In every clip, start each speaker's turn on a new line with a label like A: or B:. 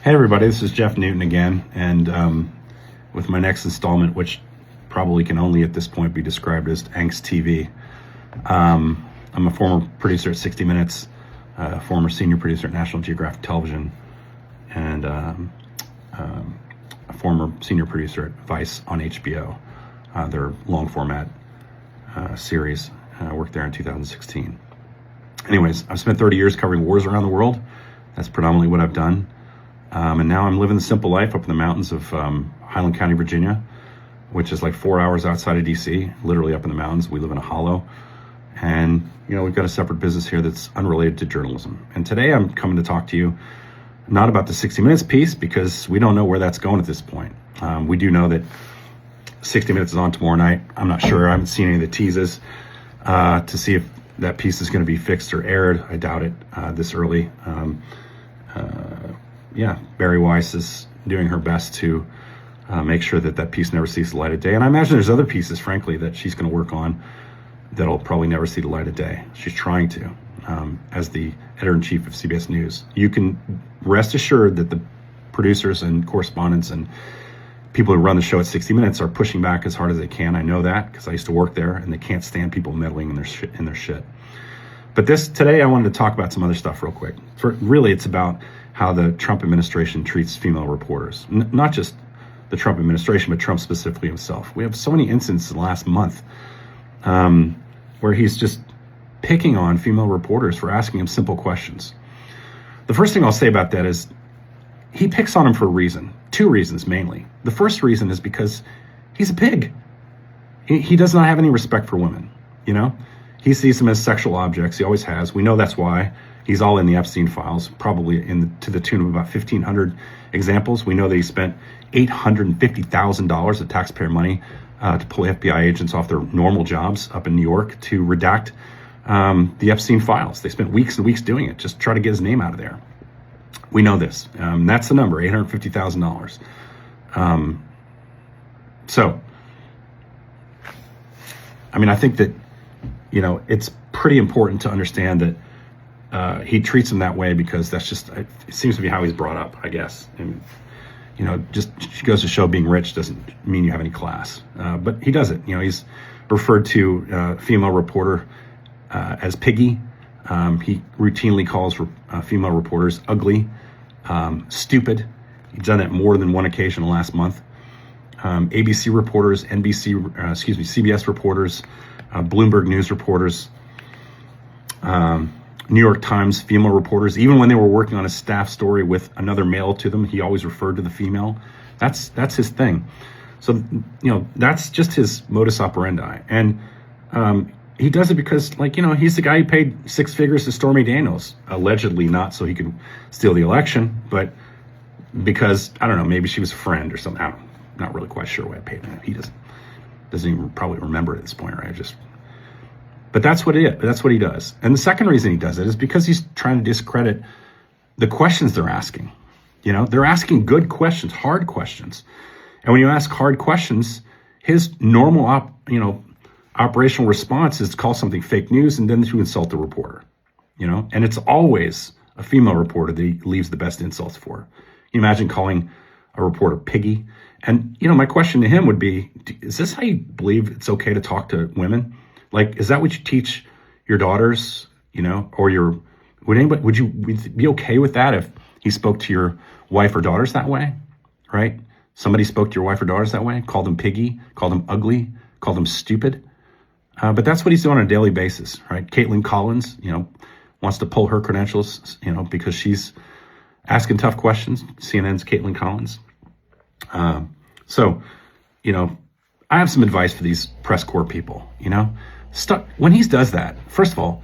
A: Hey everybody, this is Jeff Newton again, and with my next installment, which probably can only at this point be described as Angst TV. I'm a former producer at 60 Minutes, former senior producer at National Geographic Television, and a former senior producer at Vice on HBO, their long format series. I worked there in 2016. Anyways, I've spent 30 years covering wars around the world. That's predominantly what I've done. And now I'm living the simple life up in the mountains of Highland County, Virginia, which is like 4 hours outside of DC, literally up in the mountains. We live in a hollow. And, we've got a separate business here that's unrelated to journalism. And today I'm coming to talk to you not about the 60 Minutes piece, because we don't know where that's going at this point. We do know that 60 Minutes is on tomorrow night. I'm not sure. I haven't seen any of the teases to see if that piece is going to be fixed or aired. I doubt it this early. Bari Weiss is doing her best to make sure that piece never sees the light of day. And I imagine there's other pieces, frankly, that she's going to work on that'll probably never see the light of day. She's trying to, as the editor-in-chief of CBS News. You can rest assured that the producers and correspondents and people who run the show at 60 Minutes are pushing back as hard as they can. I know that because I used to work there, and they can't stand people meddling in their shit. But today I wanted to talk about some other stuff real quick. Really, it's about how the Trump administration treats female reporters. Not just the Trump administration, but Trump specifically himself. We have so many incidents in the last month where he's just picking on female reporters for asking him simple questions. The first thing I'll say about that is he picks on them for a reason. Two reasons mainly. The first reason is because he's a pig. He does not have any respect for women, He sees them as sexual objects. He always has. We know that's why. He's all in the Epstein files, probably to the tune of about 1,500 examples. We know that he spent $850,000 of taxpayer money to pull FBI agents off their normal jobs up in New York to redact the Epstein files. They spent weeks and weeks doing it, just try to get his name out of there. We know this. That's the number, $850,000. I think that, it's pretty important to understand that he treats them that way because that's just, it seems to be how he's brought up, I guess. And, just goes to show being rich doesn't mean you have any class. But he does it. He's referred to female reporter as piggy. He routinely calls female reporters ugly, stupid. He's done that more than one occasion last month. ABC reporters, CBS reporters, Bloomberg News reporters, New York Times female reporters, even when they were working on a staff story with another male to them, he always referred to the female. That's his thing. So, that's just his modus operandi. And he does it because, he's the guy who paid six figures to Stormy Daniels, allegedly not so he could steal the election, but because, I don't know, maybe she was a friend or something. I'm not really quite sure why I paid him. He doesn't even probably remember at this point, right? But that's what he does. And the second reason he does it is because he's trying to discredit the questions they're asking. They're asking good questions, hard questions. And when you ask hard questions, his normal operational response is to call something fake news and then to insult the reporter. And it's always a female reporter that he leaves the best insults for. Can you imagine calling a reporter piggy? And, my question to him would be, is this how you believe it's okay to talk to women? Is that what you teach your daughters, or would you be okay with that if he spoke to your wife or daughters that way, right? Somebody spoke to your wife or daughters that way, called them piggy, called them ugly, called them stupid. But that's what he's doing on a daily basis, right? Caitlin Collins, wants to pull her credentials, because she's asking tough questions. CNN's Caitlin Collins. I have some advice for these press corps people, when he does that, first of all,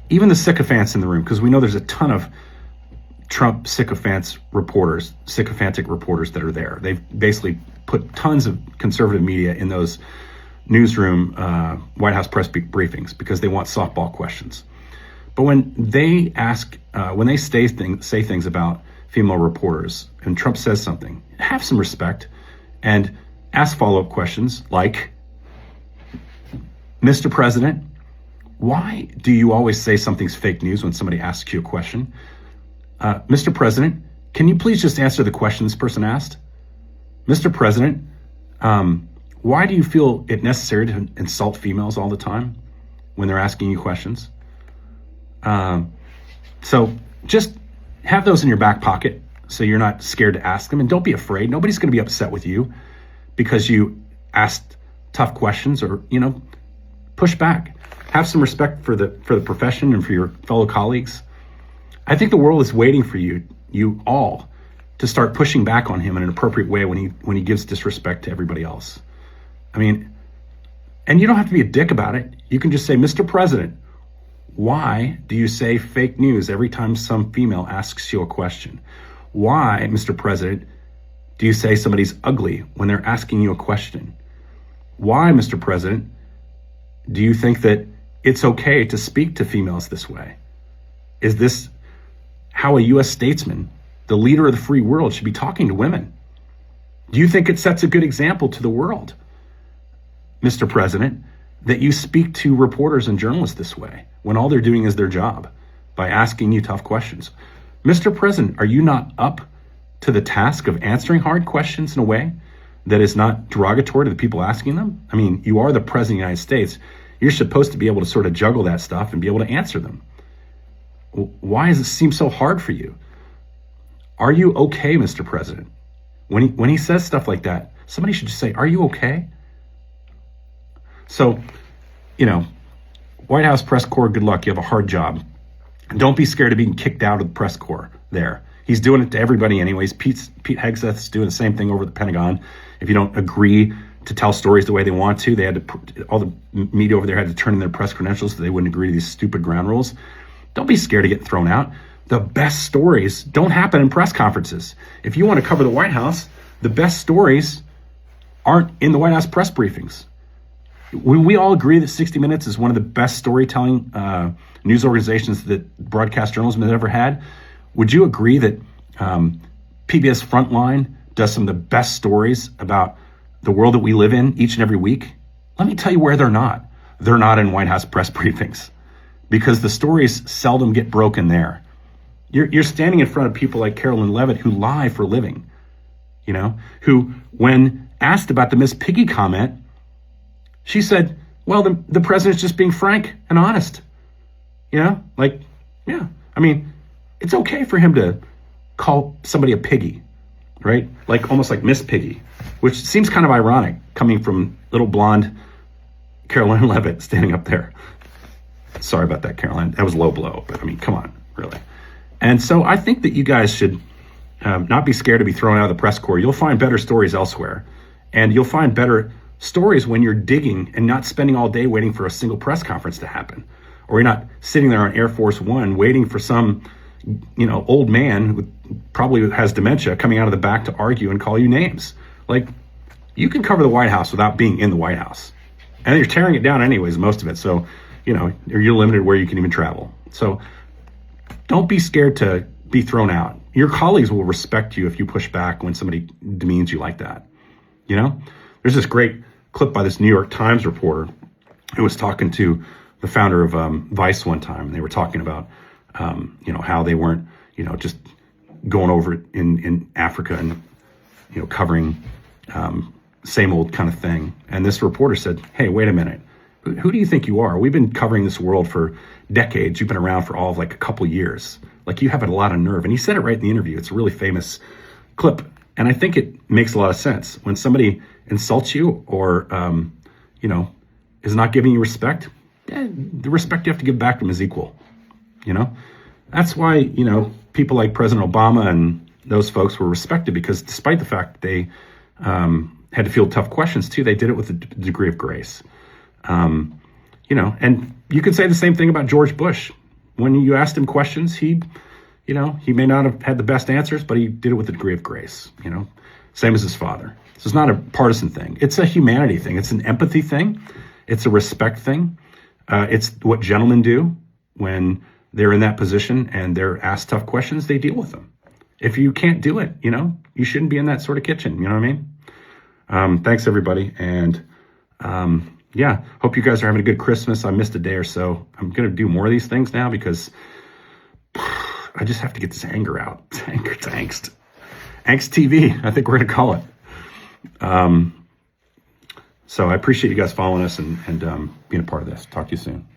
A: even the sycophants in the room, because we know there's a ton of Trump sycophantic reporters that are there. They've basically put tons of conservative media in those newsroom White House press briefings because they want softball questions. But when they say things about female reporters and Trump says something, have some respect and ask follow-up questions like, Mr. President, why do you always say something's fake news when somebody asks you a question? Mr. President, can you please just answer the question this person asked? Mr. President, why do you feel it necessary to insult females all the time when they're asking you questions? So just have those in your back pocket so you're not scared to ask them, and don't be afraid. Nobody's going to be upset with you because you asked tough questions, or, push back. Have some respect for the profession and for your fellow colleagues. I think the world is waiting for you all to start pushing back on him in an appropriate way when he gives disrespect to everybody else. I mean, and you don't have to be a dick about it. You can just say, Mr. President, why do you say fake news every time some female asks you a question? Why, Mr. President, do you say somebody's ugly when they're asking you a question? Why, Mr. President, do you think that it's okay to speak to females this way? Is this how a U.S. statesman, the leader of the free world, should be talking to women? Do you think it sets a good example to the world, Mr. President, that you speak to reporters and journalists this way when all they're doing is their job by asking you tough questions? Mr. President, are you not up to the task of answering hard questions in a way that is not derogatory to the people asking them? I mean, you are the President of the United States. You're supposed to be able to sort of juggle that stuff and be able to answer them. Why does it seem so hard for you? Are you okay, Mr. President? When he says stuff like that, somebody should just say, are you okay? So, White House press corps, good luck. You have a hard job. Don't be scared of being kicked out of the press corps there. He's doing it to everybody anyways. Pete Hegseth's doing the same thing over at the Pentagon. If you don't agree to tell stories the way they want to, all the media over there had to turn in their press credentials so they wouldn't agree to these stupid ground rules. Don't be scared to get thrown out. The best stories don't happen in press conferences. If you want to cover the White House, the best stories aren't in the White House press briefings. We all agree that 60 Minutes is one of the best storytelling news organizations that broadcast journalism has ever had. Would you agree that PBS Frontline does some of the best stories about the world that we live in each and every week? Let me tell you where they're not. They're not in White House press briefings because the stories seldom get broken there. You're standing in front of people like Carolyn Levitt who lie for a living, who, when asked about the Miss Piggy comment, she said, well, the president's just being frank and honest. I mean, it's okay for him to call somebody a piggy, right? Almost like Miss Piggy, which seems kind of ironic coming from little blonde Caroline Levitt standing up there. Sorry about that, Caroline. That was low blow, but I mean, come on, really. And so I think that you guys should not be scared to be thrown out of the press corps. You'll find better stories elsewhere, and you'll find better stories when you're digging and not spending all day waiting for a single press conference to happen, or you're not sitting there on Air Force One waiting for some, old man who probably has dementia coming out of the back to argue and call you names. You can cover the White House without being in the White House, and you're tearing it down anyways, most of it. So, you're limited where you can even travel. So don't be scared to be thrown out. Your colleagues will respect you if you push back when somebody demeans you like that. There's this great clip by this New York Times reporter who was talking to the founder of Vice one time, and they were talking about, how they weren't, just going over in Africa and, covering same old kind of thing. And this reporter said, hey, wait a minute. Who do you think you are? We've been covering this world for decades. You've been around for all of a couple years. You have a lot of nerve. And he said it right in the interview. It's a really famous clip. And I think it makes a lot of sense. When somebody insults you or, is not giving you respect, the respect you have to give back to them is equal. That's why, people like President Obama and those folks were respected, because despite the fact that they had to field tough questions too, they did it with a degree of grace. And you could say the same thing about George Bush. When you asked him questions, he may not have had the best answers, but he did it with a degree of grace, same as his father. So it's not a partisan thing. It's a humanity thing. It's an empathy thing. It's a respect thing. It's what gentlemen do when they're in that position and they're asked tough questions, they deal with them. If you can't do it, you shouldn't be in that sort of kitchen. You know what I mean? Thanks, everybody. And hope you guys are having a good Christmas. I missed a day or so. I'm going to do more of these things now because I just have to get this anger out. It's anger, it's angst. Angst TV, I think we're going to call it. So I appreciate you guys following us and being a part of this. Talk to you soon.